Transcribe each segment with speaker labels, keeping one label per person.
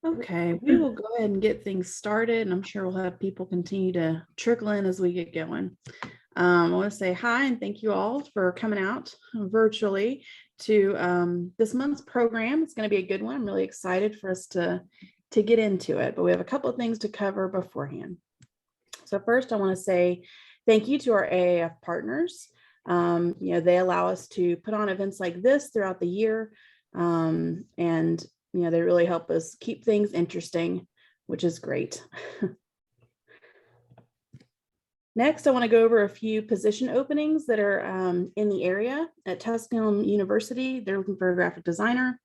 Speaker 1: Okay, we will go ahead and get things started, and I'm sure we'll have people continue to trickle in as we get going. I want to say hi and thank you all for coming out virtually to this month's program. It's going to be a good one. I'm really excited for us to get into it, but we have a couple of things to cover beforehand. So first, I want to say thank you to our AAF partners. They allow us to put on events like this throughout the year, and they really help us keep things interesting, which is great. Next, I want to go over a few position openings that are in the area. At Tusculum University, they're looking for a graphic designer.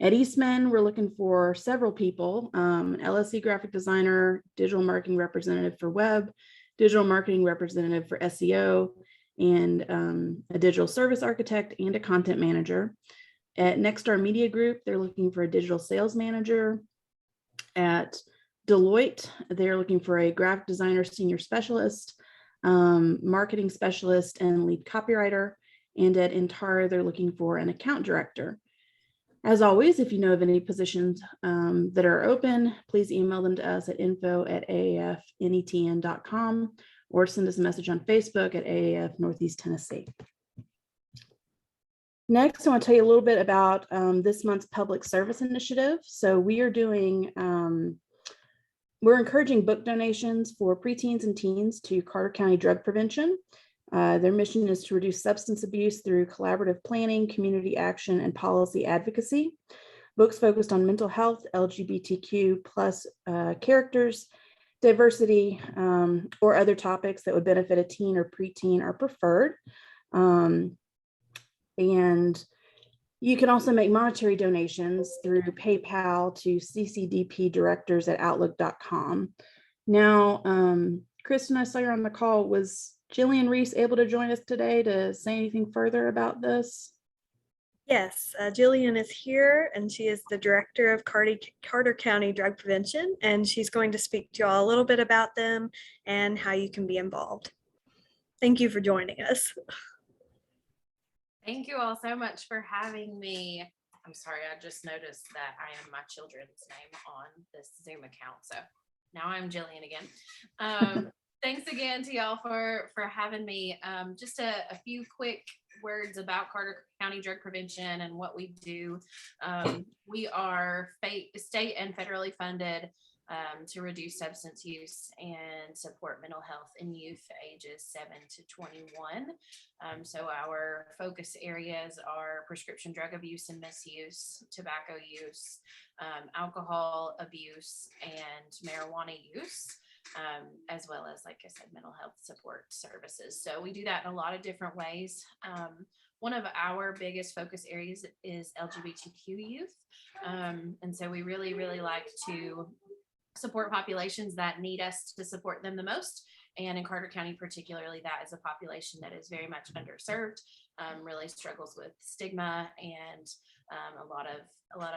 Speaker 1: At Eastman, we're looking for several people, an LSE graphic designer, digital marketing representative for web, digital marketing representative for SEO, and a digital service architect and a content manager. At Nexstar Media Group, they're looking for a digital sales manager. At Deloitte, they're looking for a graphic designer senior specialist, marketing specialist, and lead copywriter. And at Intara, they're looking for an account director. As always, if you know of any positions that are open, please email them to us at info@aafnetn.com or send us a message on Facebook at AAF Northeast Tennessee. Next, I want to tell you a little bit about this month's public service initiative. So we are doing, we're encouraging book donations for preteens and teens to Carter County Drug Prevention. Their mission is to reduce substance abuse through collaborative planning, community action, and policy advocacy. Books focused on mental health, LGBTQ plus characters, diversity, or other topics that would benefit a teen or preteen are preferred. And you can also make monetary donations through PayPal to ccdpdirectors@outlook.com. Now, Kristen, I saw you're on the call. Was Jillian Reese able to join us today to say anything further about this?
Speaker 2: Yes, Jillian is here, and she is the director of Carter County Drug Prevention, and she's going to speak to you all a little bit about them and how you can be involved. Thank you for joining us.
Speaker 3: Thank you all so much for having me. I'm sorry, I just noticed that I am my children's name on this Zoom account. So now I'm Jillian again. Thanks again to y'all for having me. Just a few quick words about Carter County Drug Prevention and what we do. We are state and federally funded to reduce substance use and support mental health in youth ages 7 to 21. So our focus areas are prescription drug abuse and misuse, tobacco use, alcohol abuse, and marijuana use, as well as, like I said, mental health support services. So we do that in a lot of different ways. One of our biggest focus areas is LGBTQ youth. And so we really, really like to support populations that need us to support them the most. And in Carter County, particularly, that is a population that is very much underserved, really struggles with stigma and a lot of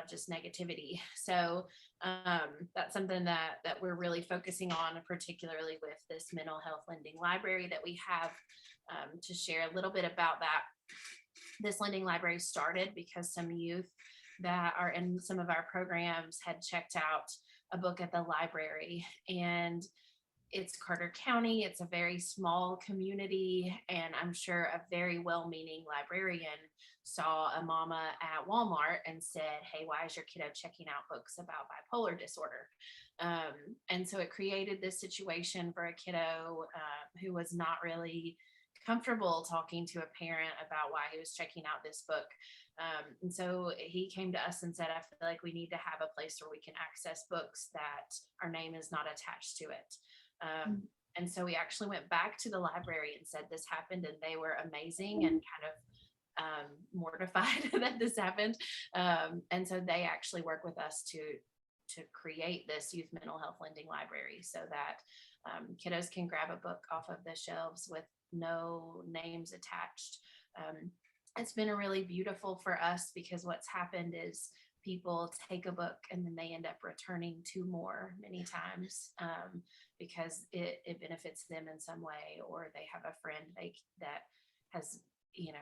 Speaker 3: just negativity. So that's something that we're really focusing on, particularly with this mental health lending library that we have. To share a little bit about that, this lending library started because some youth that are in some of our programs had checked out a book at the library, and it's Carter County. It's a very small community, and I'm sure a very well-meaning librarian saw a mama at Walmart and said, "Hey, why is your kiddo checking out books about bipolar disorder?" And so it created this situation for a kiddo who was not really comfortable talking to a parent about why he was checking out this book. And so he came to us and said, "I feel like we need to have a place where we can access books that our name is not attached to it." And so we actually went back to the library and said this happened, and they were amazing and kind of mortified that this happened. And so they actually work with us to create this youth mental health lending library so that kiddos can grab a book off of the shelves with no names attached. It's been really beautiful for us because what's happened is people take a book and then they end up returning two more many times because it benefits them in some way, or they have a friend that has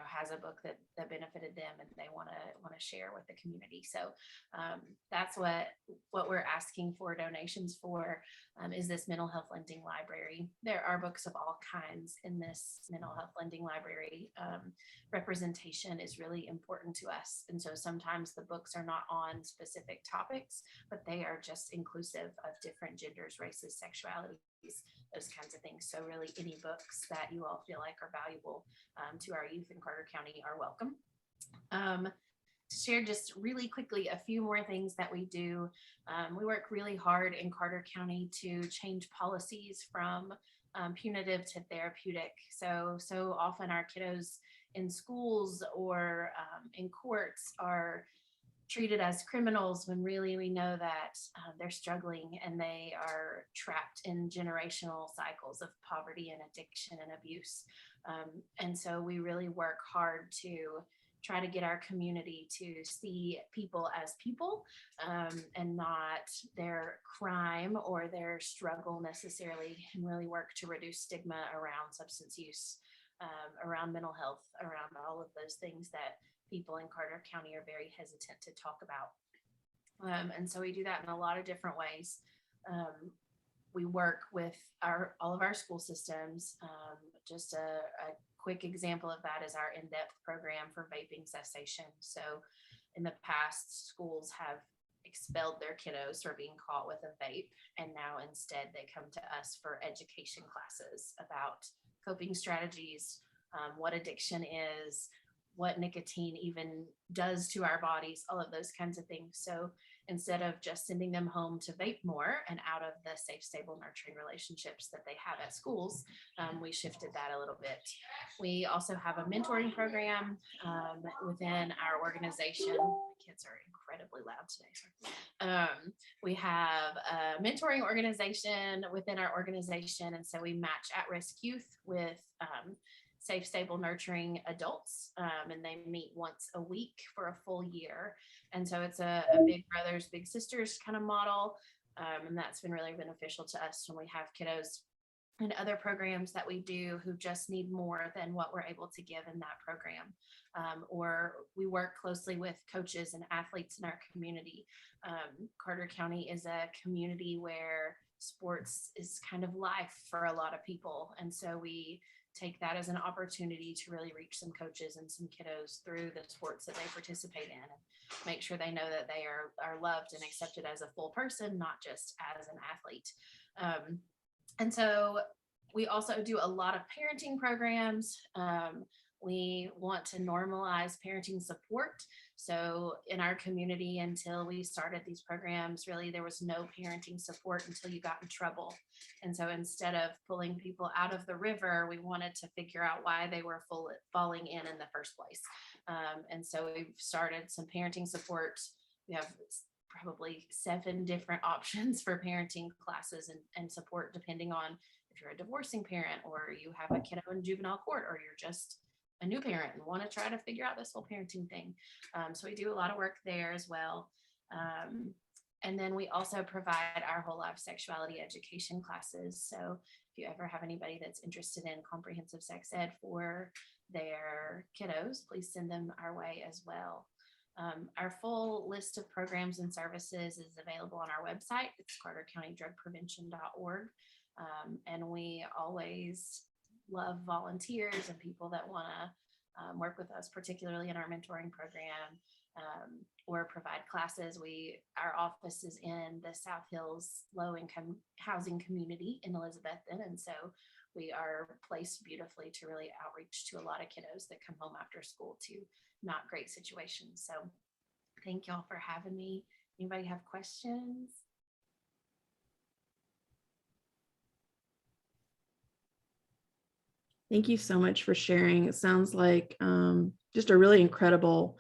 Speaker 3: has a book that benefited them and they want to share with the community. So that's what we're asking for donations for, is this mental health lending library. There are books of all kinds in this mental health lending library. Representation is really important to us. And so sometimes the books are not on specific topics, but they are just inclusive of different genders, races, sexualities, those kinds of things. So really any books that you all feel like are valuable to our youth in Carter County are welcome. To share just really quickly a few more things that we do. We work really hard in Carter County to change policies from punitive to therapeutic. So often our kiddos in schools or in courts are treated as criminals when really we know that they're struggling and they are trapped in generational cycles of poverty and addiction and abuse. And so we really work hard to try to get our community to see people as people and not their crime or their struggle necessarily, and really work to reduce stigma around substance use, around mental health, around all of those things that people in Carter County are very hesitant to talk about. And so we do that in a lot of different ways. We work with all of our school systems. Just a quick example of that is our in-depth program for vaping cessation. So in the past, schools have expelled their kiddos for being caught with a vape, and now instead they come to us for education classes about coping strategies, what addiction is, what nicotine even does to our bodies, all of those kinds of things. So instead of just sending them home to vape more and out of the safe, stable, nurturing relationships that they have at schools, we shifted that a little bit. We also have a mentoring program within our organization. My kids are incredibly loud today. We have a mentoring organization within our organization. And so we match at-risk youth with safe, stable, nurturing adults, and they meet once a week for a full year. And so it's a big brothers, big sisters kind of model, and that's been really beneficial to us when we have kiddos and other programs that we do who just need more than what we're able to give in that program. Or we work closely with coaches and athletes in our community. Carter County is a community where sports is kind of life for a lot of people, and so we take that as an opportunity to really reach some coaches and some kiddos through the sports that they participate in, and make sure they know that they are loved and accepted as a full person, not just as an athlete. And so we also do a lot of parenting programs. We want to normalize parenting support. So in our community, until we started these programs, really there was no parenting support until you got in trouble. And so instead of pulling people out of the river, we wanted to figure out why they were falling in the first place. And so we've started some parenting support. We have probably 7 different options for parenting classes and support, depending on if you're a divorcing parent or you have a kiddo in juvenile court, or you're just a new parent and want to try to figure out this whole parenting thing. So we do a lot of work there as well. And then we also provide our whole life sexuality education classes. So if you ever have anybody that's interested in comprehensive sex ed for their kiddos, please send them our way as well. Our full list of programs and services is available on our website. It's cartercountydrugprevention.org. And we always love volunteers and people that want to work with us, particularly in our mentoring program, or provide classes. Our office is in the South Hills low-income housing community in Elizabethton, and so we are placed beautifully to really outreach to a lot of kiddos that come home after school to not great situations. So thank y'all for having me. Anybody have questions?
Speaker 1: Thank you so much for sharing. It sounds like just a really incredible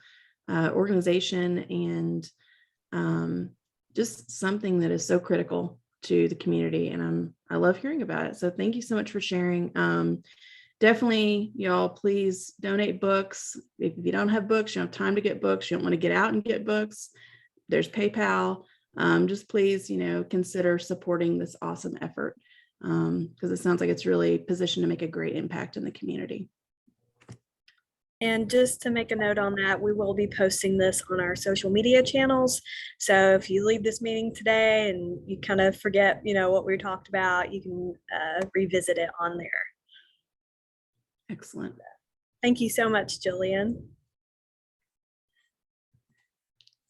Speaker 1: organization, and just something that is so critical to the community. And I love hearing about it. So thank you so much for sharing. Definitely, y'all, please donate books. If you don't have books, you don't have time to get books, you don't want to get out and get books, there's PayPal. Just please, consider supporting this awesome effort, because it sounds like it's really positioned to make a great impact in the community.
Speaker 2: And just to make a note on that, we will be posting this on our social media channels. So if you leave this meeting today and you kind of forget, what we talked about, you can revisit it on there.
Speaker 1: Excellent.
Speaker 2: Thank you so much, Jillian.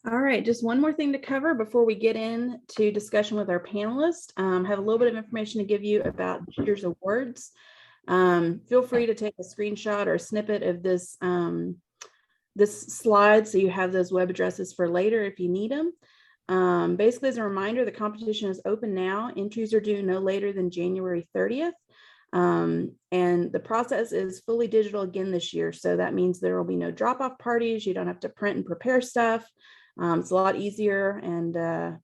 Speaker 1: All right, just one more thing to cover before we get into discussion with our panelists. Have a little bit of information to give you about this year's awards. Feel free to take a screenshot or a snippet of this this slide so you have those web addresses for later if you need them. Basically, as a reminder, the competition is open now. Entries are due no later than January 30th. And the process is fully digital again this year. So that means there will be no drop-off parties. You don't have to print and prepare stuff. It's a lot easier, and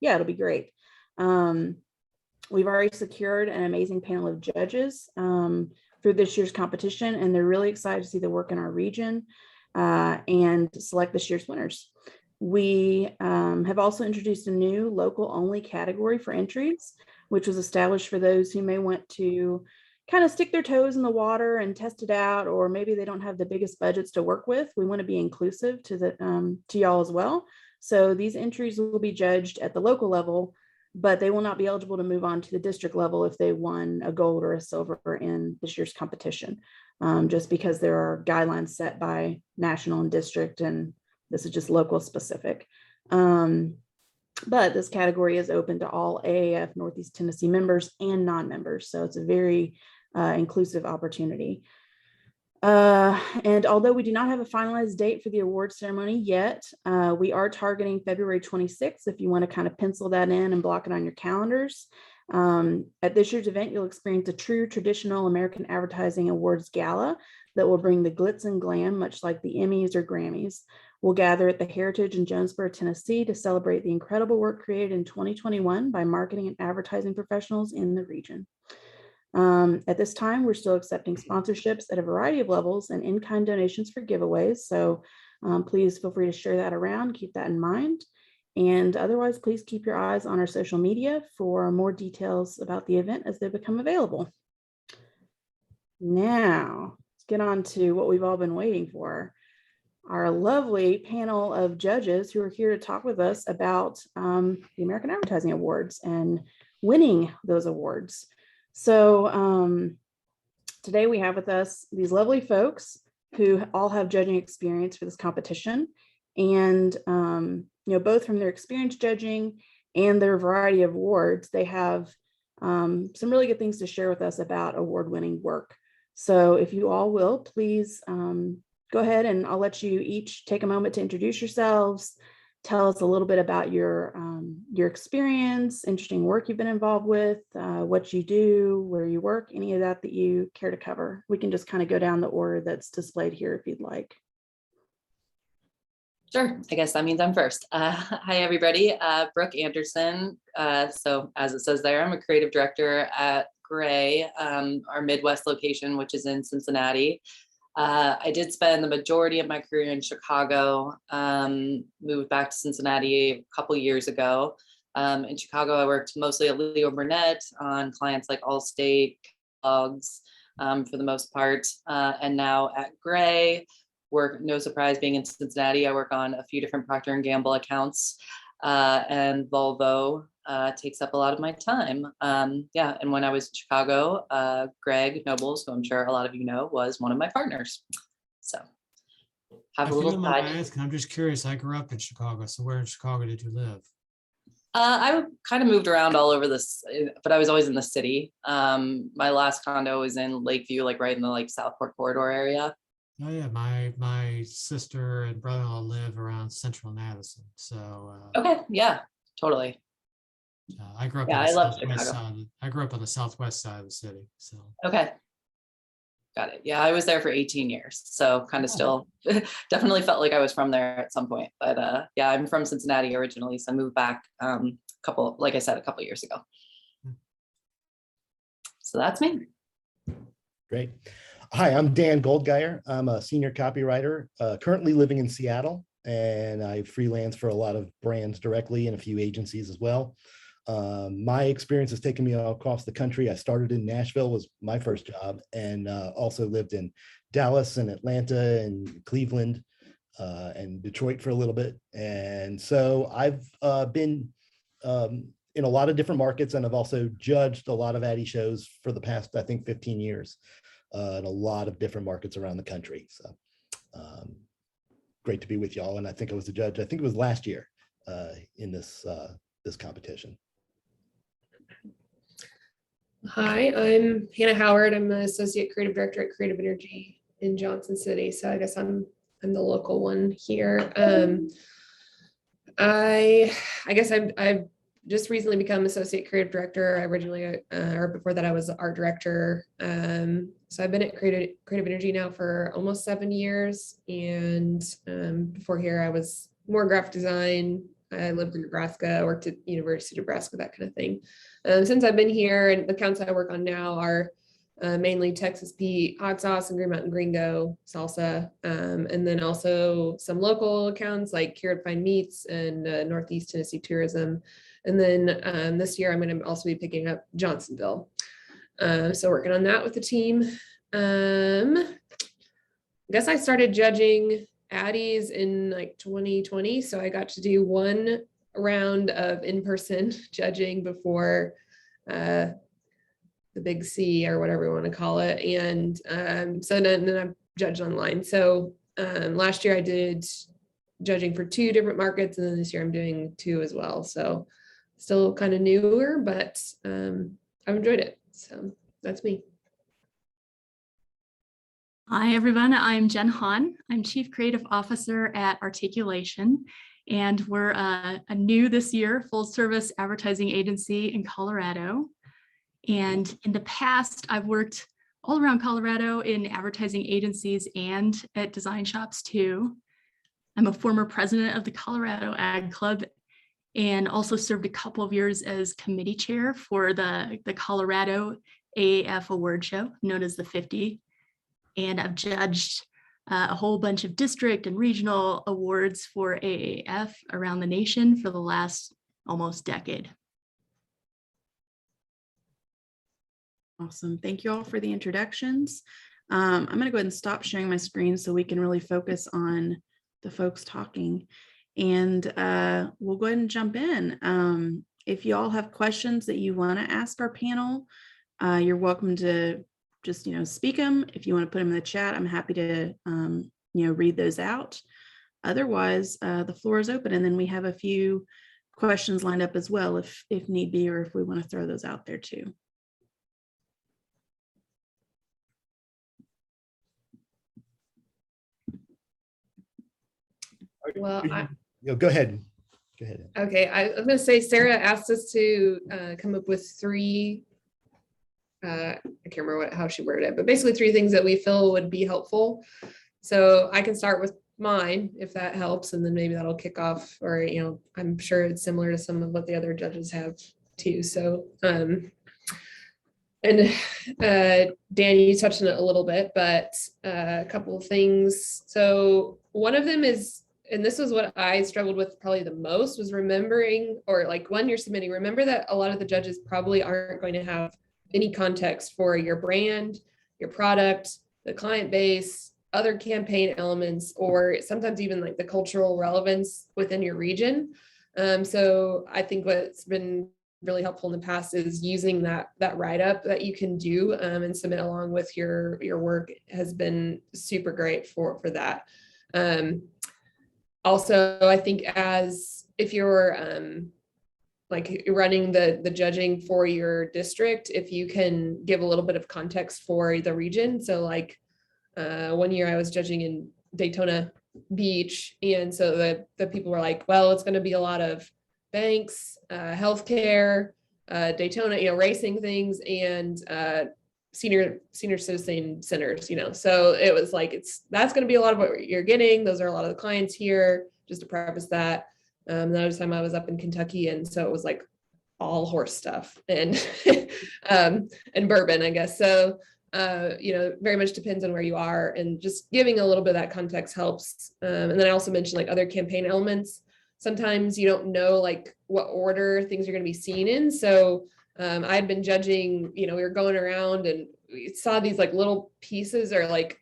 Speaker 1: yeah, it'll be great. We've already secured an amazing panel of judges through this year's competition, and they're really excited to see the work in our region and select this year's winners. We have also introduced a new local only category for entries, which was established for those who may want to kind of stick their toes in the water and test it out, or maybe they don't have the biggest budgets to work with. We want to be inclusive to y'all as well. So these entries will be judged at the local level, but they will not be eligible to move on to the district level if they won a gold or a silver in this year's competition, just because there are guidelines set by national and district, and this is just local specific. But this category is open to all AAF Northeast Tennessee members and non-members, so it's a very inclusive opportunity. And although we do not have a finalized date for the award ceremony yet, we are targeting February 26th if you want to kind of pencil that in and block it on your calendars. At this year's event, you'll experience a true traditional American Advertising Awards Gala that will bring the glitz and glam, much like the Emmys or Grammys. We'll gather at the Heritage in Jonesboro, Tennessee to celebrate the incredible work created in 2021 by marketing and advertising professionals in the region. At this time, we're still accepting sponsorships at a variety of levels and in-kind donations for giveaways. So please feel free to share that around, keep that in mind. And otherwise, please keep your eyes on our social media for more details about the event as they become available. Now, let's get on to what we've all been waiting for. Our lovely panel of judges who are here to talk with us about the American Advertising Awards and winning those awards. So today we have with us these lovely folks who all have judging experience for this competition, and both from their experience judging and their variety of awards, they have some really good things to share with us about award-winning work. So if you all will, please go ahead, and I'll let you each take a moment to introduce yourselves, tell us a little bit about your experience, interesting work you've been involved with, what you do, where you work, any of that you care to cover. We can just kind of go down the order that's displayed here if you'd like.
Speaker 4: Sure, I guess that means I'm first. Hi, everybody. Brooke Anderson. So as it says there, I'm a creative director at Gray, our Midwest location, which is in Cincinnati. I did spend the majority of my career in Chicago, moved back to Cincinnati a couple years ago. In Chicago, I worked mostly at Leo Burnett on clients like Allstate, Kellogg's, for the most part. And now at Gray, no surprise being in Cincinnati, I work on a few different Procter & Gamble accounts, and Volvo takes up a lot of my time. Yeah, and when I was in Chicago, Greg Nobles, who I'm sure a lot of you know, was one of my partners. So have a little side.
Speaker 5: I'm just curious, I grew up in Chicago, so where in Chicago did you live?
Speaker 4: I kind of moved around all over this, but I was always in the city. My last condo was in Lakeview, like right in the Southport corridor area.
Speaker 5: Oh yeah, my sister and brother-in-law live around Central Madison. So
Speaker 4: okay, yeah, totally.
Speaker 5: I grew up
Speaker 4: Yeah,
Speaker 5: on
Speaker 4: I
Speaker 5: the
Speaker 4: love
Speaker 5: southwest
Speaker 4: Chicago.
Speaker 5: side. I grew up on the southwest side of the city. So
Speaker 4: okay, got it. Yeah, I was there for 18 years, so kind of still definitely felt like I was from there at some point. But yeah, I'm from Cincinnati originally, so I moved back a couple years ago. So that's me.
Speaker 6: Great. Hi, I'm Dan Goldgeier. I'm a senior copywriter, currently living in Seattle, and I freelance for a lot of brands directly and a few agencies as well. My experience has taken me all across the country. I started in Nashville, was my first job, and also lived in Dallas and Atlanta and Cleveland and Detroit for a little bit. And so I've been in a lot of different markets, and I've also judged a lot of Addy shows for the past, I think, 15 years in a lot of different markets around the country. So great to be with y'all. And I think I was a judge, I think it was last year in this competition.
Speaker 7: Hi, I'm Hannah Howard. I'm the Associate Creative Director at Creative Energy in Johnson City. So I guess I'm the local one here. I guess I've just recently become Associate Creative Director. I originally, or before that, I was Art Director. So I've been at Creative Energy now for almost 7 years. And before here, I was more graphic design. I lived in Nebraska, worked at University of Nebraska, that kind of thing. Since I've been here, and the accounts I work on now are mainly Texas Pete, hot sauce, and Green Mountain Gringo salsa, and then also some local accounts like Cured Fine Meats and Northeast Tennessee Tourism. And then this year I'm going to also be picking up Johnsonville. So working on that with the team. I guess I started judging Addies in like 2020. So I got to do one round of in-person judging before the big C or whatever you want to call it. And so then I judged online. So last year I did judging for 2 different markets, and then this year I'm doing 2 as well. So still kind of newer, but I've enjoyed it. So that's me.
Speaker 8: Hi, everyone. I'm Jen Hahn. I'm Chief Creative Officer at Articulation, and we're a new this year full-service advertising agency in Colorado. And in the past, I've worked all around Colorado in advertising agencies and at design shops too. I'm a former president of the Colorado Ag Club and also served a couple of years as committee chair for the Colorado AAF award show, known as the 50. And I've judged a whole bunch of district and regional awards for AAF around the nation for the last almost decade.
Speaker 1: Awesome. Thank you all for the introductions. I'm going to go ahead and stop sharing my screen so we can really focus on the folks talking. And we'll go ahead and jump in. If you all have questions that you want to ask our panel, you're welcome to just, speak them. If you want to put them in the chat, I'm happy to, read those out. Otherwise, the floor is open. And then we have a few questions lined up as well, if need be, or if we want to throw those out there too.
Speaker 7: Well,
Speaker 6: Go ahead. Go ahead.
Speaker 7: Okay, I was going to say, Sarah asked us to come up with 3, I can't remember how she worded it, but basically 3 things that we feel would be helpful. So I can start with mine, if that helps, and then maybe that'll kick off, or, I'm sure it's similar to some of what the other judges have too. So, and Dan, you touched on it a little bit, but a couple of things. So one of them is, and this was what I struggled with probably the most, was remembering, or like when you're submitting, remember that a lot of the judges probably aren't going to have any context for your brand, your product, the client base, other campaign elements, or sometimes even like the cultural relevance within your region. So I think what's been really helpful in the past is using that write-up that you can do and submit along with your work has been super great for that. Also, I think if you're like you're running the judging for your district, if you can give a little bit of context for the region. So like one year I was judging in Daytona Beach, and so the people were like, well, it's going to be a lot of banks, healthcare, Daytona, racing things, and senior citizen centers, so it was like, that's going to be a lot of what you're getting. Those are a lot of the clients here, just to preface that. Another time I was up in Kentucky, and so it was like all horse stuff and and bourbon, I guess. So very much depends on where you are, and just giving a little bit of that context helps. And then I also mentioned like other campaign elements. Sometimes you don't know like what order things are going to be seen in. So I had been judging, we were going around and we saw these like little pieces or like,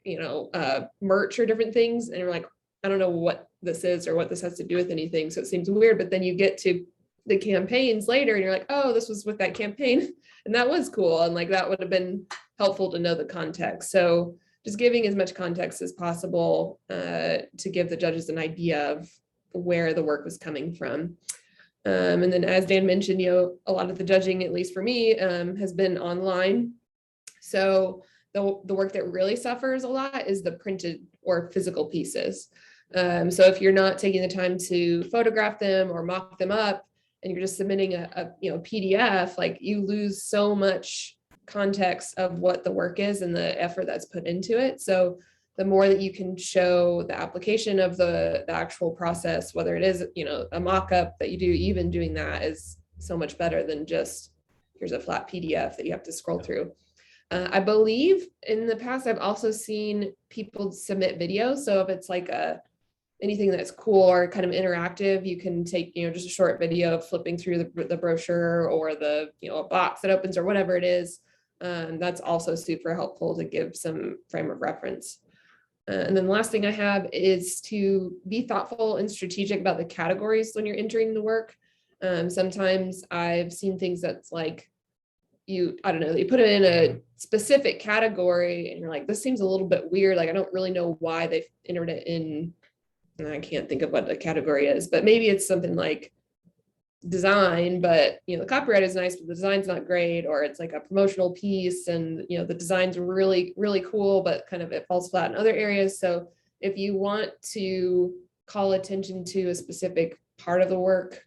Speaker 7: merch or different things. And we're like, I don't know what this is or what this has to do with anything. So it seems weird, but then you get to the campaigns later and you're like, oh, this was with that campaign. And that was cool. And like, that would have been helpful to know the context. So just giving as much context as possible to give the judges an idea of where the work was coming from. And then as Dan mentioned, a lot of the judging, at least for me, has been online. So the work that really suffers a lot is the printed or physical pieces. So if you're not taking the time to photograph them or mock them up, and you're just submitting a PDF, like you lose so much context of what the work is and the effort that's put into it. So the more that you can show the application of the actual process, whether it is, a mock-up that you do, even doing that is so much better than just here's a flat PDF that you have to scroll through. I believe in the past, I've also seen people submit videos. So if it's like anything that's cool or kind of interactive, you can take, just a short video of flipping through the brochure or a box that opens or whatever it is. That's also super helpful to give some frame of reference. And then the last thing I have is to be thoughtful and strategic about the categories when you're entering the work. Sometimes I've seen things that's like, you put it in a specific category and you're like, this seems a little bit weird. Like, I don't really know why they've entered it in, and I can't think of what the category is, but maybe it's something like design, but the copyright is nice, but the design's not great, or it's like a promotional piece and the design's really, really cool, but kind of it falls flat in other areas. So if you want to call attention to a specific part of the work,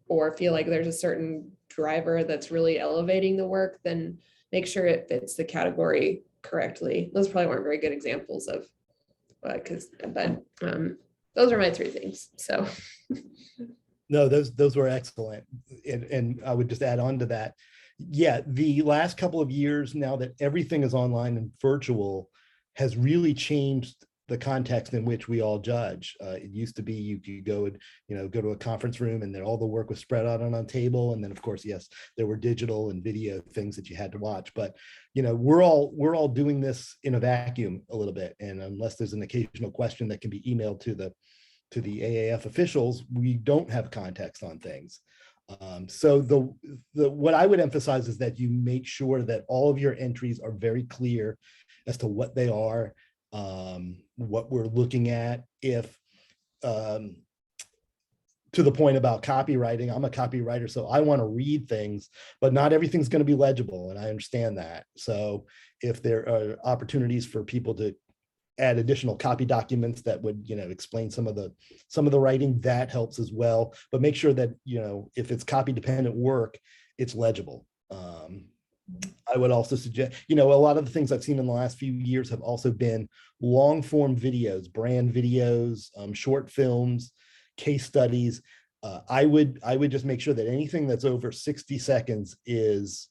Speaker 7: or feel like there's a certain driver that's really elevating the work, then make sure it fits the category correctly. Those probably weren't very good examples of but those are my 3 things. So
Speaker 6: No, those were excellent. And I would just add on to that. Yeah, the last couple of years, now that everything is online and virtual, has really changed the context in which we all judge. It used to be you go and go to a conference room and then all the work was spread out on a table. And then of course, yes, there were digital and video things that you had to watch. But we're all doing this in a vacuum a little bit. And unless there's an occasional question that can be emailed to the AAF officials, we don't have context on things. So what I would emphasize is that you make sure that all of your entries are very clear as to what they are, what we're looking at. If to the point about copywriting, I'm a copywriter, so I want to read things, but not everything's going to be legible, and I understand that. So if there are opportunities for people to add additional copy documents that would explain some of the writing, that helps as well. But make sure that if it's copy dependent work, it's legible. I would also suggest, a lot of the things I've seen in the last few years have also been long form videos, brand videos, short films, case studies. I would just make sure that anything that's over 60 seconds is,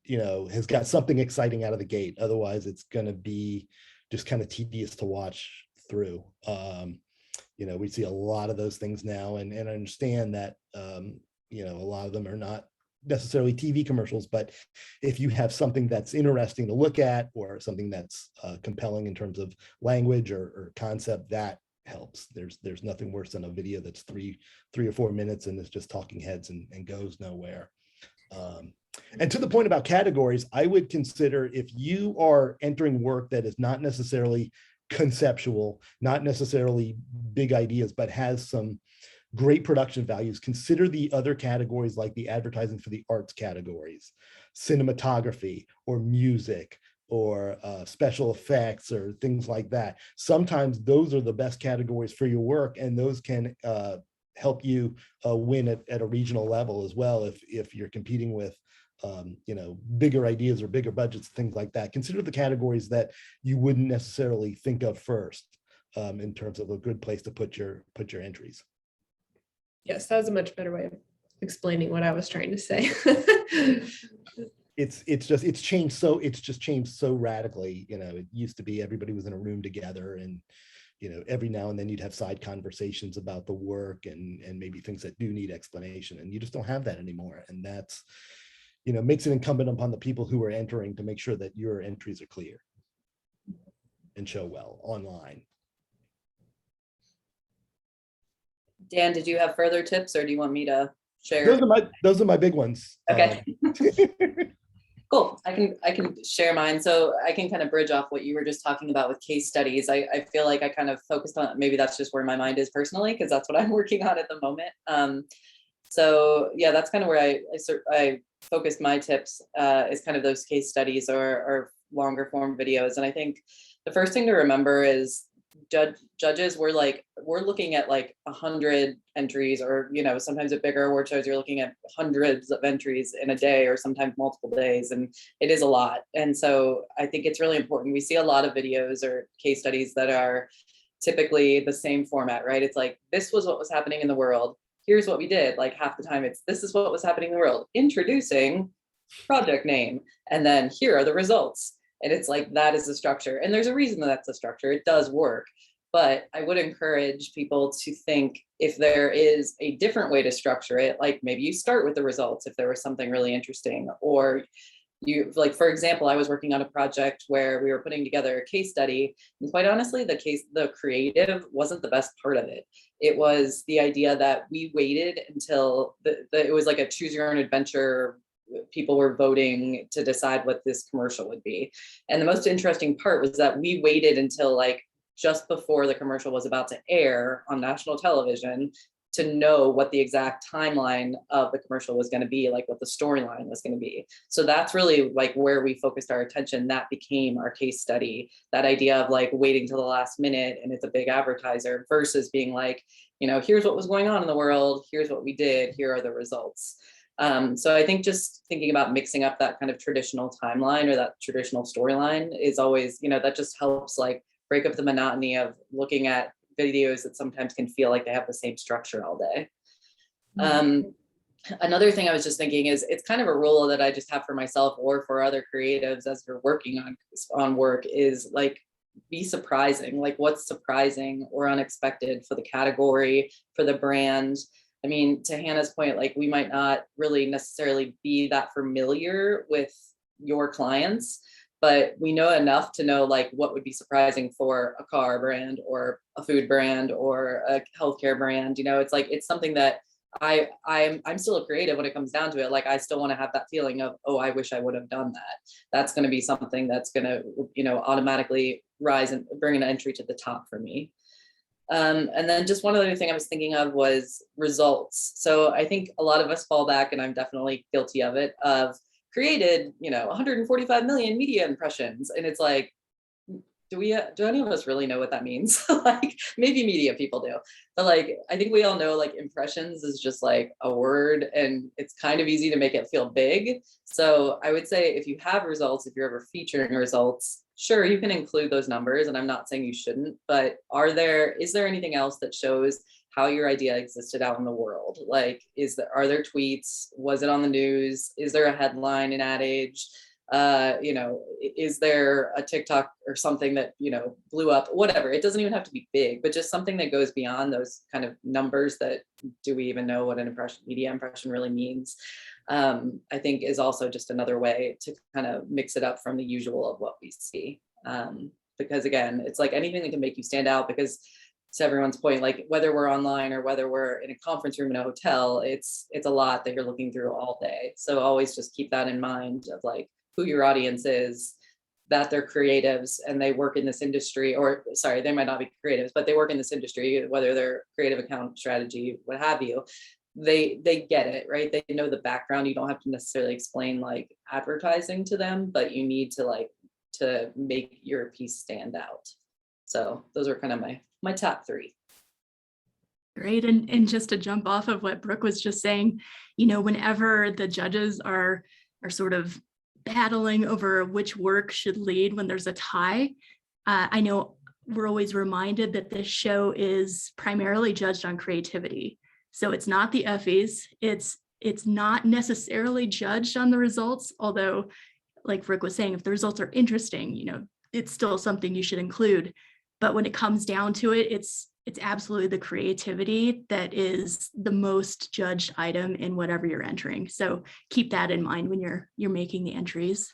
Speaker 6: has got something exciting out of the gate. Otherwise, it's going to be just kind of tedious to watch through. We see a lot of those things now, and I understand that, a lot of them are not necessarily TV commercials, but if you have something that's interesting to look at or something that's compelling in terms of language or concept, that helps. There's nothing worse than a video that's three or 4 minutes and it's just talking heads and goes nowhere. And to the point about categories, I would consider, if you are entering work that is not necessarily conceptual, not necessarily big ideas, but has some great production values, consider the other categories like the advertising for the arts categories, cinematography or music or special effects or things like that. Sometimes those are the best categories for your work, and those can help you win at a regional level as well. If you're competing with bigger ideas or bigger budgets, things like that, consider the categories that you wouldn't necessarily think of first in terms of a good place to put your entries.
Speaker 7: Yes, that was a much better way of explaining what I was trying to say.
Speaker 6: It's changed so radically. It used to be everybody was in a room together and every now and then you'd have side conversations about the work and maybe things that do need explanation, and you just don't have that anymore. And that's, makes it incumbent upon the people who are entering to make sure that your entries are clear and show well online.
Speaker 4: Dan, did you have further tips, or do you want me to share?
Speaker 6: Those are my big ones.
Speaker 4: Okay. Cool. I can share mine. So I can kind of bridge off what you were just talking about with case studies. I feel like I kind of focused on, maybe that's just where my mind is personally, because that's what I'm working on at the moment. So yeah, that's kind of where I focused my tips, is kind of those case studies or longer form videos. And I think the first thing to remember is judges, we're looking at like 100 entries, or sometimes at bigger award shows you're looking at hundreds of entries in a day, or sometimes multiple days, and it is a lot. And so I think it's really important. We see a lot of videos or case studies that are typically the same format, right? It's like, this was what was happening in the world, here's what we did. Like half the time it's, this is what was happening in the world, introducing project name, and then here are the results. And it's like, that is the structure. And there's a reason that that's the structure. It does work. But I would encourage people to think, if there is a different way to structure it, like maybe you start with the results if there was something really interesting, or you, like, for example, I was working on a project where we were putting together a case study, and quite honestly, the creative wasn't the best part of it. It was the idea that we waited until it was like a choose your own adventure. People were voting to decide what this commercial would be. And the most interesting part was that we waited until like just before the commercial was about to air on national television to know what the exact timeline of the commercial was going to be, like what the storyline was going to be. So that's really like where we focused our attention. That became our case study, that idea of like waiting till the last minute and it's a big advertiser, versus being like, here's what was going on in the world, here's what we did, here are the results. So I think just thinking about mixing up that kind of traditional timeline or that traditional storyline is always, that just helps like break up the monotony of looking at videos that sometimes can feel like they have the same structure all day. Another thing I was just thinking is, it's kind of a rule that I just have for myself or for other creatives as we're working on work, is like, be surprising. Like, what's surprising or unexpected for the category, for the brand? I mean, to Hannah's point, like, we might not really necessarily be that familiar with your clients, but we know enough to know like what would be surprising for a car brand or a food brand or a healthcare brand. It's like, it's something that I'm still a creative when it comes down to it. Like, I still want to have that feeling of, oh, I wish I would have done that. That's going to be something that's going to, automatically rise and bring an entry to the top for me. And then just one other thing I was thinking of was results. So I think a lot of us fall back, and I'm definitely guilty of it, of created, 145 million media impressions. And it's like, do any of us really know what that means? Like, maybe media people do, but like, I think we all know like impressions is just like a word, and it's kind of easy to make it feel big. So I would say, if you have results, if you're ever featuring results, sure, you can include those numbers, and I'm not saying you shouldn't, but is there anything else that shows how your idea existed out in the world? Like, are there tweets? Was it on the news? Is there a headline in Ad Age? Is there a TikTok or something that, blew up? Whatever. It doesn't even have to be big, but just something that goes beyond those kind of numbers that, do we even know what an media impression really means? I think is also just another way to kind of mix it up from the usual of what we see. Because again, it's like anything that can make you stand out, because to everyone's point, like whether we're online or whether we're in a conference room in a hotel, it's a lot that you're looking through all day. So always just keep that in mind of like who your audience is, that they're creatives and they work in this industry, or sorry, they might not be creatives, but they work in this industry, whether they're creative account strategy, what have you. They get it, right? They know the background. You don't have to necessarily explain like advertising to them, but you need to make your piece stand out. So those are kind of my top three.
Speaker 8: Great. And just to jump off of what Brooke was just saying, whenever the judges are sort of battling over which work should lead when there's a tie, I know we're always reminded that this show is primarily judged on creativity. So it's not the Effies. It's not necessarily judged on the results, although like Rick was saying, if the results are interesting, it's still something you should include. But when it comes down to it, it's absolutely the creativity that is the most judged item in whatever you're entering. So keep that in mind when you're making the entries.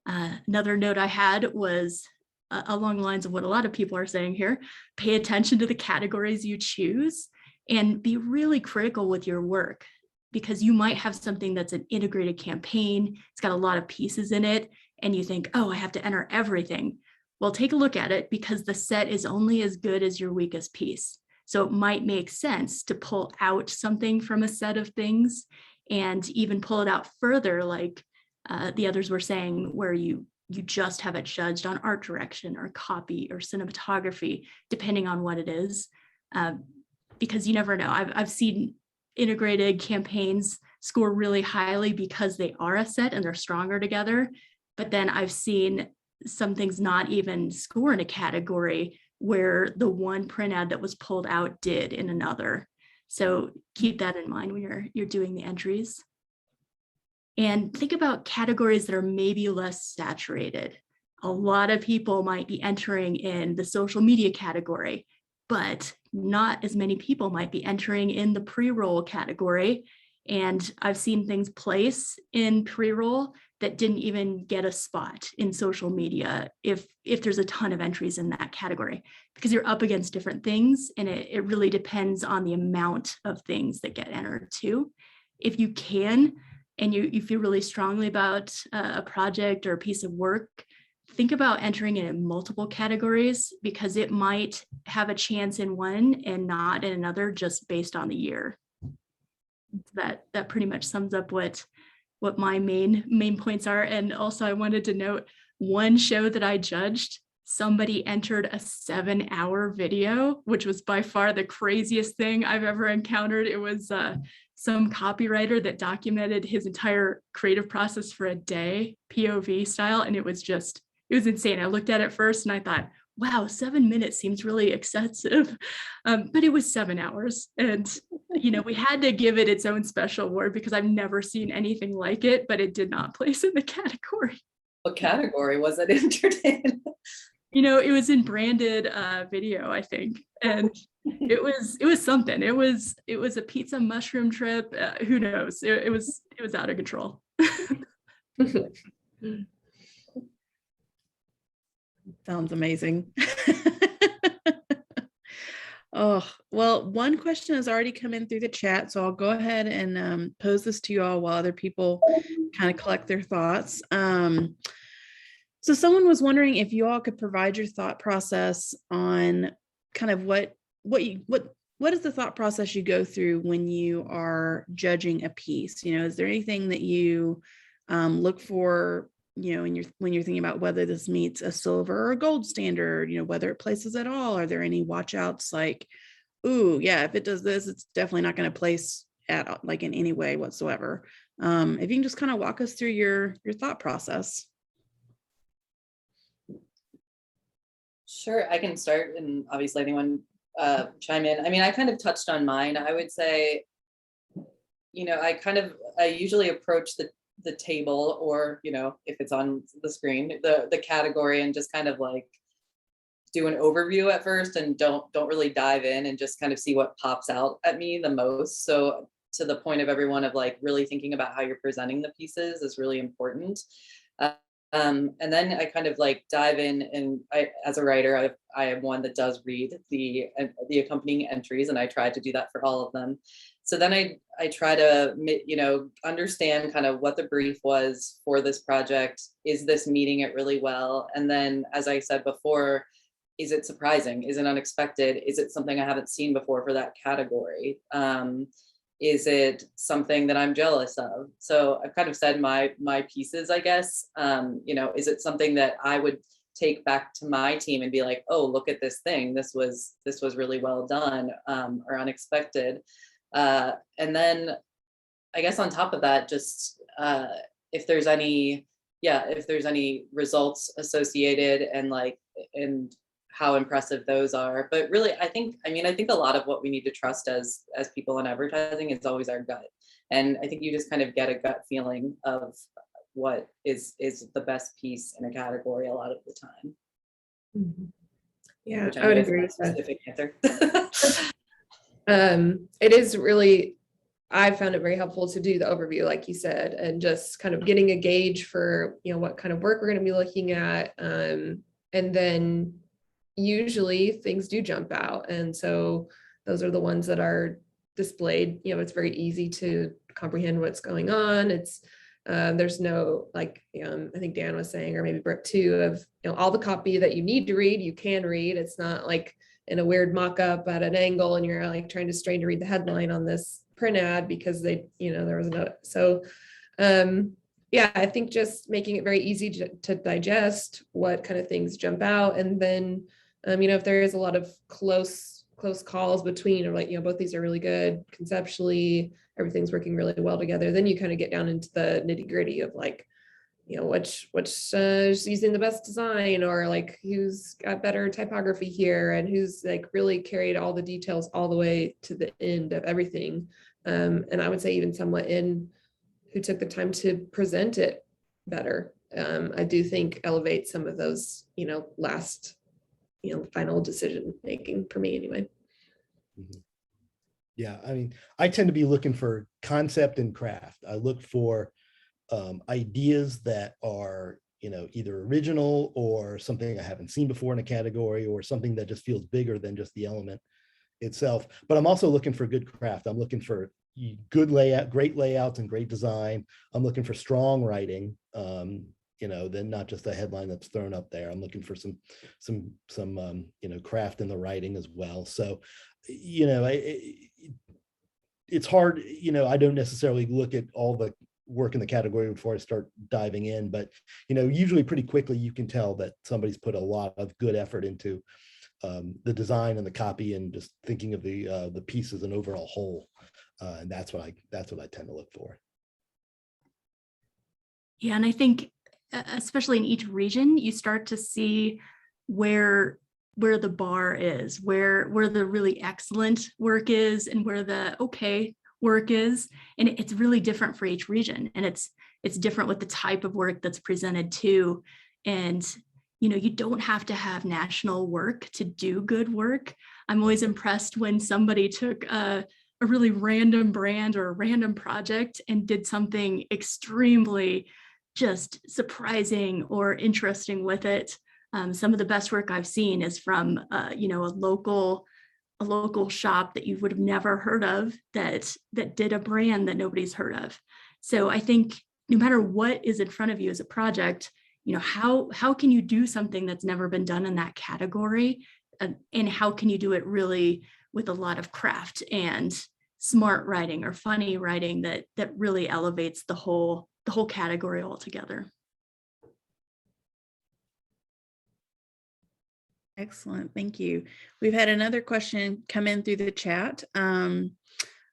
Speaker 8: Another note I had was along the lines of what a lot of people are saying here: pay attention to the categories you choose and be really critical with your work, because you might have something that's an integrated campaign. It's got a lot of pieces in it, and you think, oh, I have to enter everything. Well, take a look at it, because the set is only as good as your weakest piece. So it might make sense to pull out something from a set of things and even pull it out further, like the others were saying, where you just have it judged on art direction or copy or cinematography, depending on what it is, because you never know. I've seen integrated campaigns score really highly because they are a set and they're stronger together. But then I've seen some things not even score in a category where the one print ad that was pulled out did in another. So keep that in mind when you're doing the entries. And think about categories that are maybe less saturated. A lot of people might be entering in the social media category, but not as many people might be entering in the pre-roll category. And I've seen things place in pre-roll that didn't even get a spot in social media if there's a ton of entries in that category, because you're up against different things, and it really depends on the amount of things that get entered too. If you can, and you feel really strongly about a project or a piece of work, think about entering it in multiple categories, because it might have a chance in one and not in another, just based on the year. That pretty much sums up what my main points are. And also I wanted to note one show that I judged, somebody entered a 7-hour video, which was by far the craziest thing I've ever encountered. It was some copywriter that documented his entire creative process for a day, POV style. And it was insane. I looked at it first and I thought, wow, 7 minutes seems really excessive. But it was 7 hours. And, we had to give it its own special award, because I've never seen anything like it, but it did not place in the category.
Speaker 4: What category was it entered in?
Speaker 8: It was in branded video, I think. And it was something. It was a pizza mushroom trip. Who knows? It was out of control.
Speaker 1: Sounds amazing. Oh, well, one question has already come in through the chat, so I'll go ahead and pose this to you all while other people kind of collect their thoughts. So someone was wondering if you all could provide your thought process on kind of what is the thought process you go through when you are judging a piece? Is there anything that you look for, when you're thinking about whether this meets a silver or a gold standard, whether it places at all? Are there any watch outs, like, ooh, yeah, if it does this, it's definitely not going to place at, like, in any way whatsoever? If you can just kind of walk us through your thought process.
Speaker 4: Sure, I can start, and obviously anyone chime in. I mean, I kind of touched on mine. I would say, I usually approach the table, or if it's on the screen, the category, and just kind of like do an overview at first, and don't really dive in, and just kind of see what pops out at me the most. So to the point of everyone, of like really thinking about how you're presenting the pieces is really important. And then I kind of like dive in, and as a writer, I am one that does read the accompanying entries, and I try to do that for all of them. So then I try to, understand kind of what the brief was for this project. Is this meeting it really well? And then, as I said before, is it surprising? Is it unexpected? Is it something I haven't seen before for that category? Is it something that I'm jealous of? So I've kind of said my pieces, I guess. Is it something that I would take back to my team and be like, oh, look at this thing. This was really well done, or unexpected. And then I guess on top of that, just if there's any results associated, and how impressive those are. But really, I think a lot of what we need to trust as people in advertising is always our gut. And I think you just kind of get a gut feeling of what is the best piece in a category a lot of the time.
Speaker 7: Mm-hmm. Yeah,
Speaker 4: which
Speaker 7: I would
Speaker 4: know is
Speaker 7: agree
Speaker 4: not
Speaker 7: with that.
Speaker 4: specific answer.
Speaker 7: It is really, I found it very helpful to do the overview, like you said, and just kind of getting a gauge for, what kind of work we're going to be looking at. And then usually things do jump out. And so those are the ones that are displayed. It's very easy to comprehend what's going on. There's no, like, I think Dan was saying, or maybe Brooke too, of, all the copy that you need to read, you can read. It's not like in a weird mock-up at an angle and you're like trying to strain to read the headline on this print ad because there was no, so yeah, I think just making it very easy to digest what kind of things jump out. And then if there is a lot of close calls between, or like, both these are really good conceptually, everything's working really well together, then you kind of get down into the nitty-gritty of like, which is using the best design, or like who's got better typography here, and who's like really carried all the details all the way to the end of everything. And I would say even somewhat in who took the time to present it better. I do think elevate some of those, last, final decision making for me anyway.
Speaker 6: Mhm. Yeah, I mean, I tend to be looking for concept and craft. I look for ideas that are, either original or something I haven't seen before in a category, or something that just feels bigger than just the element itself. But I'm also looking for good craft. I'm looking for good layout, great layouts and great design. I'm looking for strong writing, then not just a headline that's thrown up there. I'm looking for some craft in the writing as well. So, it's hard, I don't necessarily look at all the work in the category before I start diving in, but usually pretty quickly you can tell that somebody's put a lot of good effort into the design and the copy, and just thinking of the piece as an overall whole. And that's what I tend to look for.
Speaker 8: Yeah, and I think especially in each region, you start to see where the bar is, where the really excellent work is, and where the okay work is. And it's really different for each region, and it's different with the type of work that's presented too. And you don't have to have national work to do good work. I'm always impressed when somebody took a really random brand or a random project and did something extremely just surprising or interesting with it. Some of the best work I've seen is from a local shop that you would have never heard of that did a brand that nobody's heard of. So I think no matter what is in front of you as a project, how can you do something that's never been done in that category, and how can you do it really with a lot of craft and smart writing or funny writing that really elevates the whole category altogether.
Speaker 1: Excellent, thank you. We've had another question come in through the chat.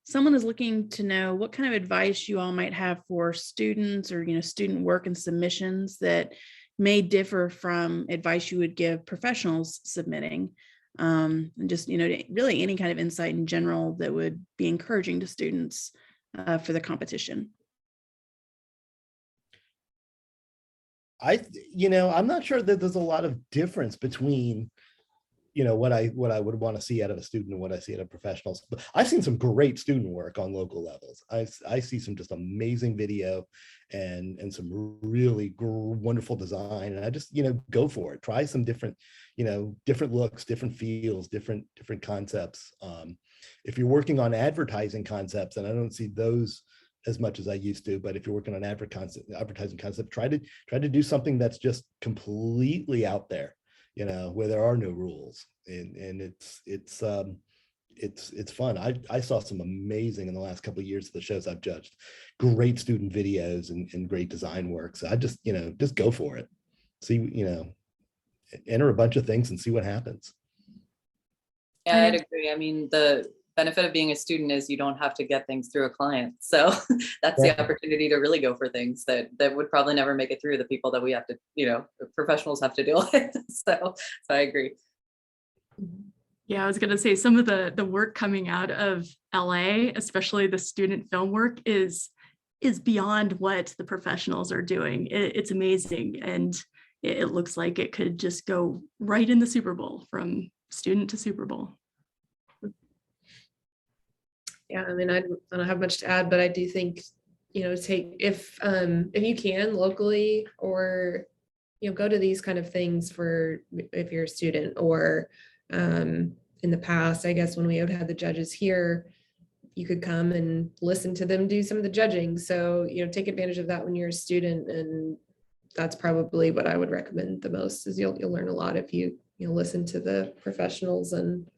Speaker 1: Someone is looking to know what kind of advice you all might have for students, or student work and submissions that may differ from advice you would give professionals submitting. And just really any kind of insight in general that would be encouraging to students for the competition.
Speaker 6: I'm not sure that there's a lot of difference between what I would want to see out of a student and what I see out of professionals. But I've seen some great student work on local levels. I see some just amazing video and some really wonderful design, and I just go for it. Try some different different looks, different feels, different concepts. If you're working on advertising concepts, and I don't see those as much as I used to, but if you're working on advertising concept, try to do something that's just completely out there, where there are no rules, and it's fun. I saw some amazing in the last couple of years of the shows I've judged, great student videos and great design work. So I just go for it. See, enter a bunch of things and see what happens.
Speaker 4: Yeah, I'd agree. I mean, the benefit of being a student is you don't have to get things through a client. So that's the opportunity to really go for things that would probably never make it through the people that we have to, professionals have to deal with. So I agree.
Speaker 8: Yeah, I was going to say some of the work coming out of LA, especially the student film work, is beyond what the professionals are doing. It's amazing. And it looks like it could just go right in the Super Bowl, from student to Super Bowl.
Speaker 7: Yeah, I mean, I don't have much to add, but I do think, take if you can locally, or go to these kind of things for if you're a student, or in the past, I guess when we would have the judges here, you could come and listen to them do some of the judging. So, take advantage of that when you're a student, and that's probably what I would recommend the most. Is you'll learn a lot if you listen to the professionals, and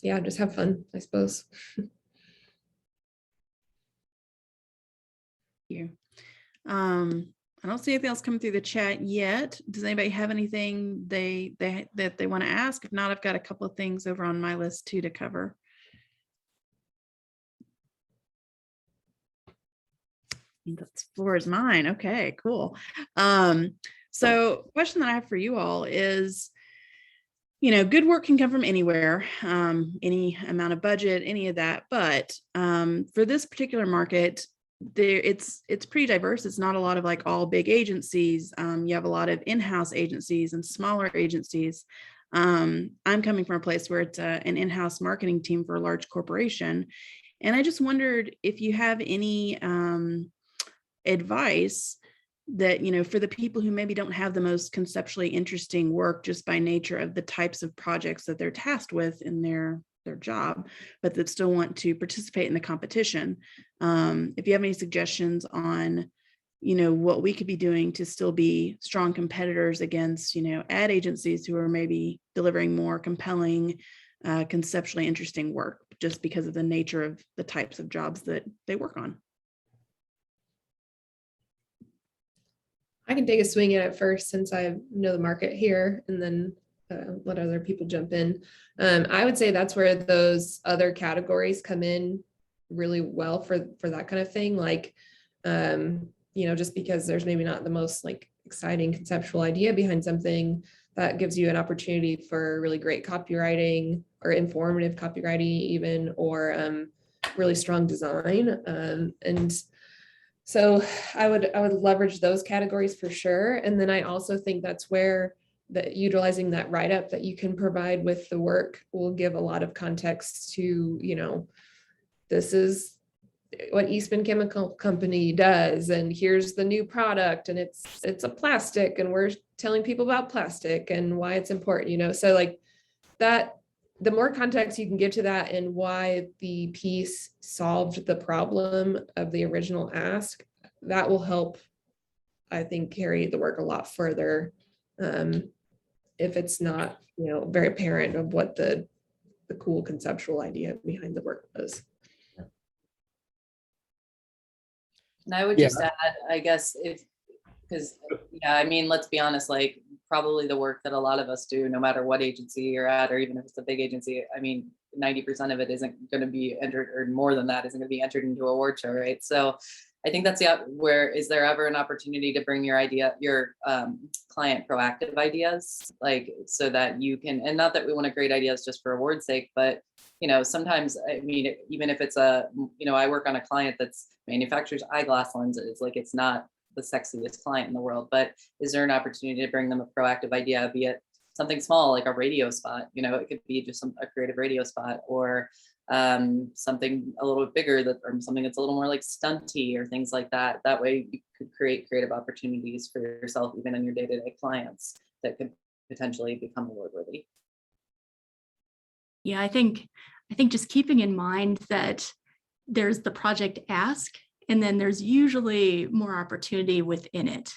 Speaker 7: yeah, just have fun, I suppose.
Speaker 1: You. I don't see anything else coming through the chat yet. Does anybody have anything that they want to ask? If not, I've got a couple of things over on my list too to cover. The floor is mine. Okay, cool. So question that I have for you all is, good work can come from anywhere, any amount of budget, any of that. But for this particular market, it's pretty diverse. It's not a lot of like all big agencies. You have a lot of in-house agencies and smaller agencies. I'm coming from a place where it's an in-house marketing team for a large corporation. And I just wondered if you have any advice that, for the people who maybe don't have the most conceptually interesting work just by nature of the types of projects that they're tasked with in their job, but that still want to participate in the competition. If you have any suggestions on, what we could be doing to still be strong competitors against, ad agencies who are maybe delivering more compelling, conceptually interesting work just because of the nature of the types of jobs that they work on.
Speaker 7: I can take a swing at it first, since I know the market here, and then let other people jump in. I would say that's where those other categories come in really well for that kind of thing. Like, just because there's maybe not the most like exciting conceptual idea behind something, that gives you an opportunity for really great copywriting, or informative copywriting even, or really strong design. And so I would leverage those categories for sure. And then I also think that's where utilizing that write-up that you can provide with the work will give a lot of context to, this is what Eastman Chemical Company does, and here's the new product, and it's a plastic, and we're telling people about plastic and why it's important, so like that. The more context you can give to that, and why the piece solved the problem of the original ask, that will help, I think, carry the work a lot further. If it's not, very apparent of what the cool conceptual idea behind the work was.
Speaker 4: And I would
Speaker 6: Yeah.
Speaker 4: just add, I guess, because I mean, let's be honest, like probably the work that a lot of us do, no matter what agency you're at, or even if it's a big agency, I mean, 90% of it isn't going to be entered, or more than that isn't going to be entered into an award show, right? So I think that's where, is there ever an opportunity to bring your client proactive ideas, like, so that you can, and not that we want to great ideas just for award's sake, but sometimes, I mean, even if it's I work on a client that's manufactures eyeglass lenses, like it's not the sexiest client in the world, but is there an opportunity to bring them a proactive idea, be it something small like a radio spot, it could be just a creative radio spot, or something a little bit bigger, or something that's a little more like stunty, or things like that. That way you could create creative opportunities for yourself, even in your day-to-day clients, that could potentially become award worthy.
Speaker 8: Yeah, I think just keeping in mind that there's the project ask, and then there's usually more opportunity within it.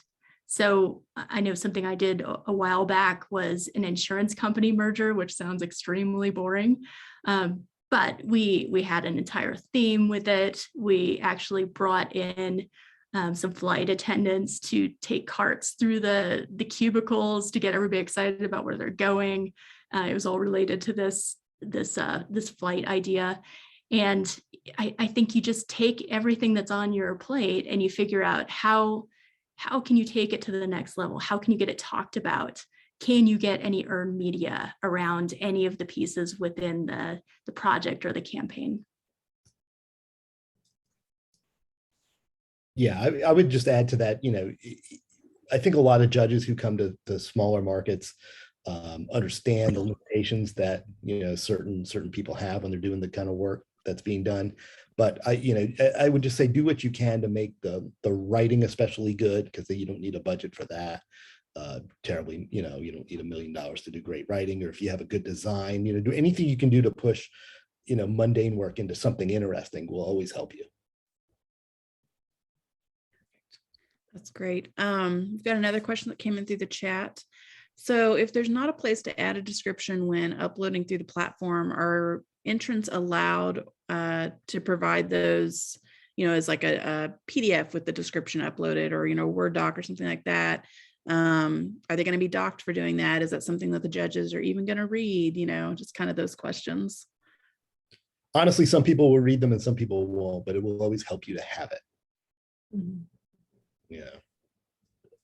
Speaker 8: So I know something I did a while back was an insurance company merger, which sounds extremely boring. But we had an entire theme with it. We actually brought in some flight attendants to take carts through the cubicles to get everybody excited about where they're going. It was all related to this flight idea. And I think you just take everything that's on your plate and you figure out how can you take it to the next level? How can you get it talked about? Can you get any earned media around any of the pieces within the project or the campaign?
Speaker 6: Yeah, I would just add to that, I think a lot of judges who come to smaller markets understand the limitations that, you know, certain people have when they're doing the kind of work that's being done. But I would just say do what you can to make the writing especially good, because you don't need a budget for that. Terribly, you don't need $1 million to do great writing. Or if you have a good design, do anything you can do to push, mundane work into something interesting will always help you.
Speaker 1: That's great. We've got another question that came in through the chat. So if there's not a place to add a description when uploading through the platform, are entrants allowed to provide those, as like a PDF with the description uploaded, or, Word doc or something like that? Are they going to be docked for doing that? Is that something that the judges are even going to read? Just kind of those questions.
Speaker 6: Honestly, some people will read them and some people won't, but it will always help you to have it.
Speaker 8: Mhm.
Speaker 6: Yeah.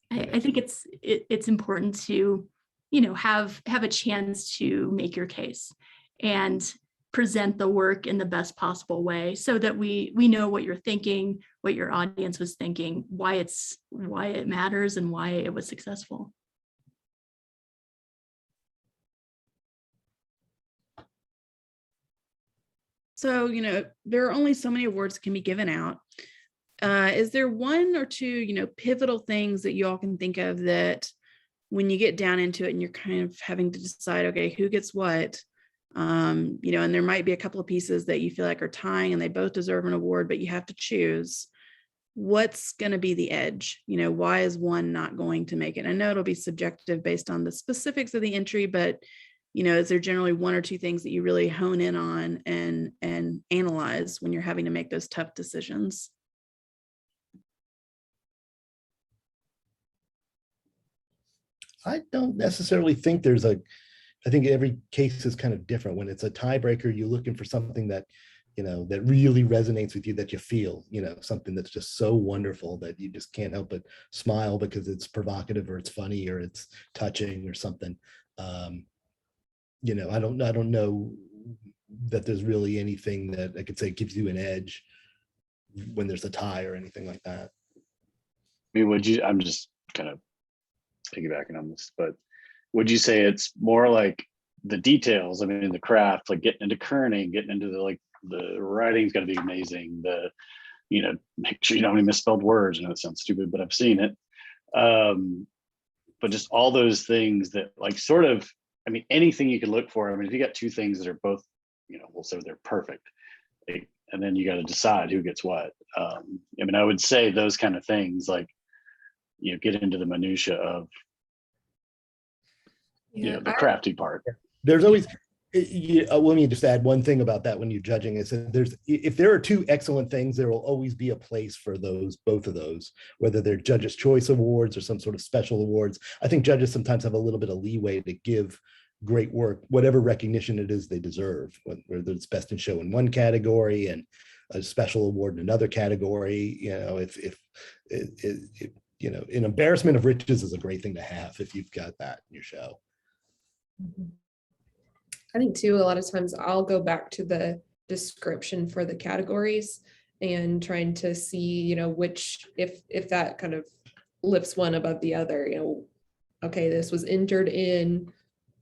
Speaker 8: I think it's important to, have a chance to make your case and present the work in the best possible way, so that we know what you're thinking, what your audience was thinking, why it matters, and why it was successful.
Speaker 1: So, there are only so many awards that can be given out. Is there one or two, pivotal things that you all can think of that when you get down into it and you're kind of having to decide, okay, who gets what, and there might be a couple of pieces that you feel like are tying and they both deserve an award, but you have to choose what's going to be the edge? Why is one not going to make it? I know it'll be subjective based on the specifics of the entry, but is there generally one or two things that you really hone in on and analyze when you're having to make those tough decisions?
Speaker 6: I don't necessarily think I think every case is kind of different. When it's a tiebreaker, you're looking for something that, that really resonates with you, that you feel, something that's just so wonderful that you just can't help but smile because it's provocative or it's funny or it's touching or something. I don't know that there's really anything that I could say gives you an edge when there's a tie or anything like that.
Speaker 9: I mean, I'm just kind of piggybacking on this, but would you say it's more like the details? I mean, the craft, like getting into kerning, getting into the writing's got to be amazing. Make sure you don't have any misspelled words. I know it sounds stupid, but I've seen it. But just all those things that anything you can look for. I mean, if you got two things that are both, we'll say they're perfect, and then you got to decide who gets what. I would say those kind of things, get into the minutia of, the crafty part.
Speaker 6: There's always, let me just add one thing about that when you're judging is that if there are two excellent things, there will always be a place for both of those, whether they're Judges' Choice Awards or some sort of special awards. I think judges sometimes have a little bit of leeway to give great work whatever recognition it is they deserve, whether it's Best in Show in one category and a special award in another category. If an embarrassment of riches is a great thing to have if you've got that in your show.
Speaker 7: I think too, a lot of times I'll go back to the description for the categories and trying to see, which, if that kind of lifts one above the other, okay, this was entered in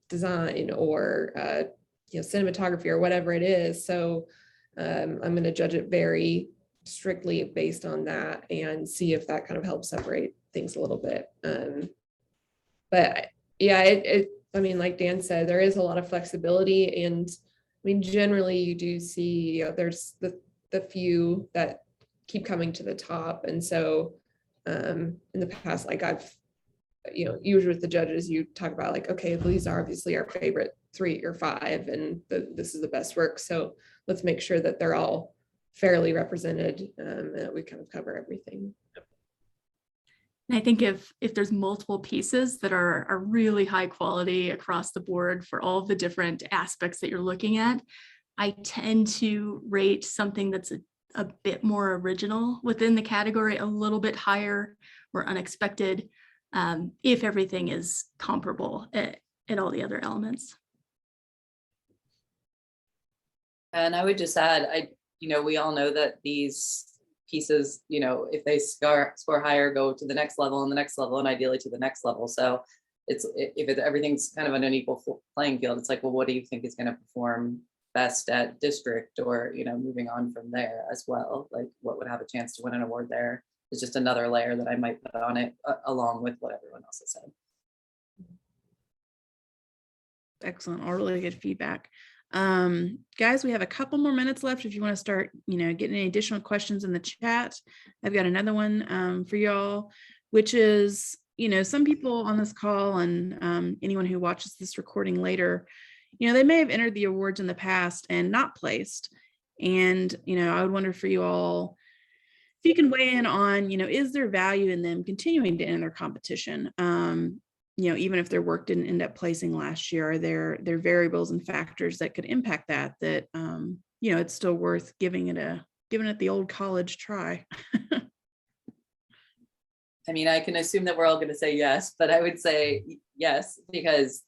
Speaker 7: design or, cinematography or whatever it is. So I'm going to judge it very strictly based on that and see if that kind of helps separate things a little bit. But yeah, like Dan said, there is a lot of flexibility, and generally you do see, there's the few that keep coming to the top. And so in the past, I've, usually with the judges, you talk about okay, these are obviously our favorite 3 or 5, and this is the best work. So let's make sure that they're all fairly represented, and that we kind of cover everything.
Speaker 8: And I think if there's multiple pieces that are really high quality across the board for all of the different aspects that you're looking at, I tend to rate something that's a bit more original within the category a little bit higher or unexpected, if everything is comparable at all the other elements.
Speaker 4: And I would just add, we all know that these pieces, if they score higher, go to the next level and the next level, and ideally to the next level. So everything's kind of an unequal playing field, it's like, well, what do you think is going to perform best at district, or moving on from there as well? Like, what would have a chance to win an award there is just another layer that I might put on it, along with what everyone else has said.
Speaker 1: Excellent. All really good feedback. Guys, we have a couple more minutes left. If you want to start, getting any additional questions in the chat, I've got another one for y'all, which is, some people on this call and anyone who watches this recording later, they may have entered the awards in the past and not placed. And, I would wonder for you all, if you can weigh in on, is there value in them continuing to enter competition? Even if their work didn't end up placing last year, are there variables and factors that could impact that, it's still worth giving it the old college try.
Speaker 4: I mean, I can assume that we're all going to say yes, but I would say yes, because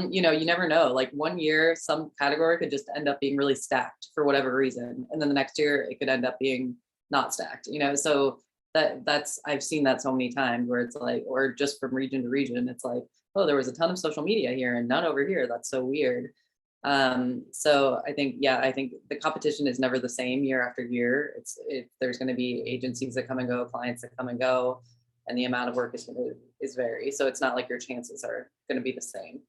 Speaker 4: you never know. Like, one year, some category could just end up being really stacked for whatever reason. And then the next year it could end up being not stacked, so I've seen that so many times, where it's like, or just from region to region, it's like, oh, there was a ton of social media here and none over here. That's so weird. So I think the competition is never the same year after year. There's going to be agencies that come and go, clients that come and go, and the amount of work is vary. So it's not like your chances are going to be the same.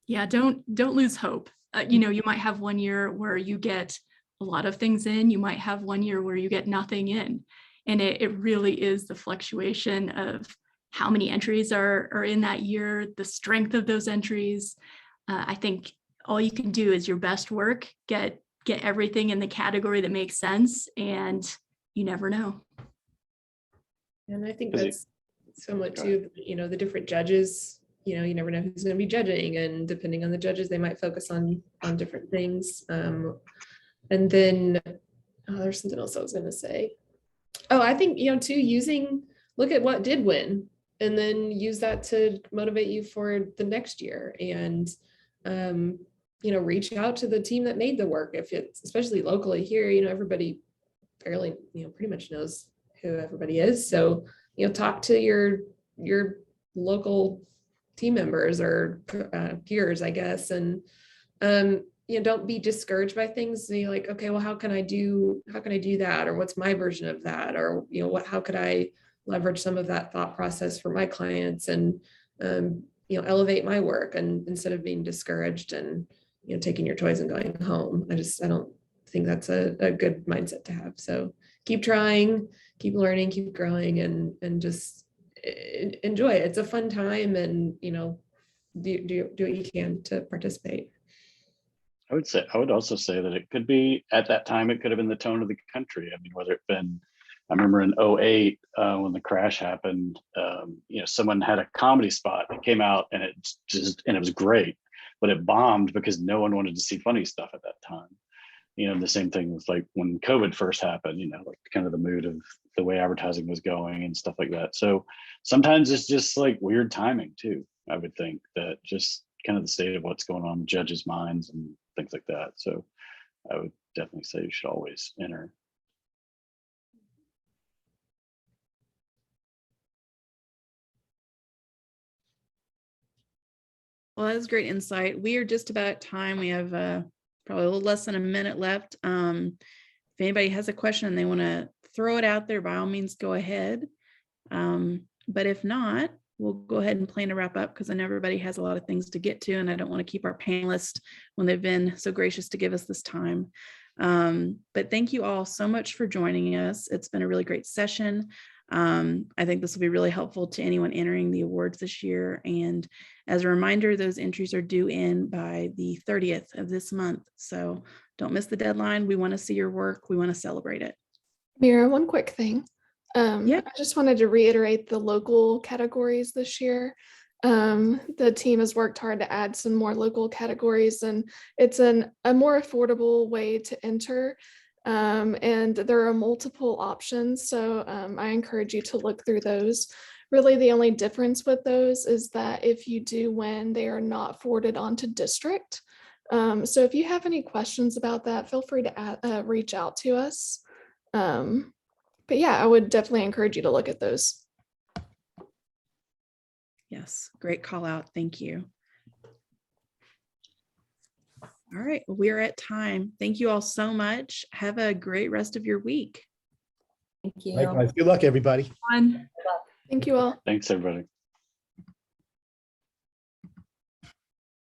Speaker 8: Yeah, don't lose hope. You might have one year where you get a lot of things in. You might have one year where you get nothing in. And it really is the fluctuation of how many entries are in that year, the strength of those entries. I think all you can do is your best work, get everything in the category that makes sense, and you never know.
Speaker 7: And I think that's somewhat too, the different judges, you never know who's going to be judging, and depending on the judges, they might focus on different things. And then there's something else I was going to say. Oh, I think, too, look at what did win, and then use that to motivate you for the next year. And, reach out to the team that made the work. If it's, especially locally here, everybody fairly, pretty much knows who everybody is. So, talk to your local team members or peers, I guess. And, don't be discouraged by things. Be like, okay, well, how can I do that? Or what's my version of that? Or, how could I leverage some of that thought process for my clients and, elevate my work, and instead of being discouraged and, taking your toys and going home. I don't think that's a good mindset to have. So keep trying, keep learning, keep growing, and just enjoy it. It's a fun time, and, do what you can to participate.
Speaker 9: I would also say that it could be, at that time, it could have been the tone of the country. I mean, whether it been, I remember in 2008, when the crash happened, someone had a comedy spot that came out, and it was great, but it bombed because no one wanted to see funny stuff at that time. The same thing with, like, when COVID first happened, like kind of the mood of the way advertising was going and stuff like that. So sometimes it's just like weird timing too. I would think that just kind of the state of what's going on in judges' minds and things like that. So I would definitely say you should always enter.
Speaker 1: Well, that was great insight. We are just about at time. We have probably a little less than a minute left. If anybody has a question and they want to throw it out there, by all means, go ahead. But if not, we'll go ahead and plan to wrap up, because I know everybody has a lot of things to get to, and I don't want to keep our panelists when they've been so gracious to give us this time. But thank you all so much for joining us. It's been a really great session. I think this will be really helpful to anyone entering the awards this year. And as a reminder, those entries are due in by the 30th of this month. So don't miss the deadline. We want to see your work. We want to celebrate it.
Speaker 10: Mira, one quick thing.
Speaker 1: Yeah.
Speaker 10: I just wanted to reiterate the local categories this year. The team has worked hard to add some more local categories, and it's a more affordable way to enter. And there are multiple options. So I encourage you to look through those. Really, the only difference with those is that if you do win, they are not forwarded onto district. So if you have any questions about that, feel free to reach out to us. But yeah, I would definitely encourage you to look at those.
Speaker 1: Yes, great call out. Thank you. All right, we're at time. Thank you all so much. Have a great rest of your week.
Speaker 4: Thank you.
Speaker 6: Likewise. Good luck, everybody.
Speaker 8: Fun.
Speaker 10: Thank you all.
Speaker 9: Thanks, everybody.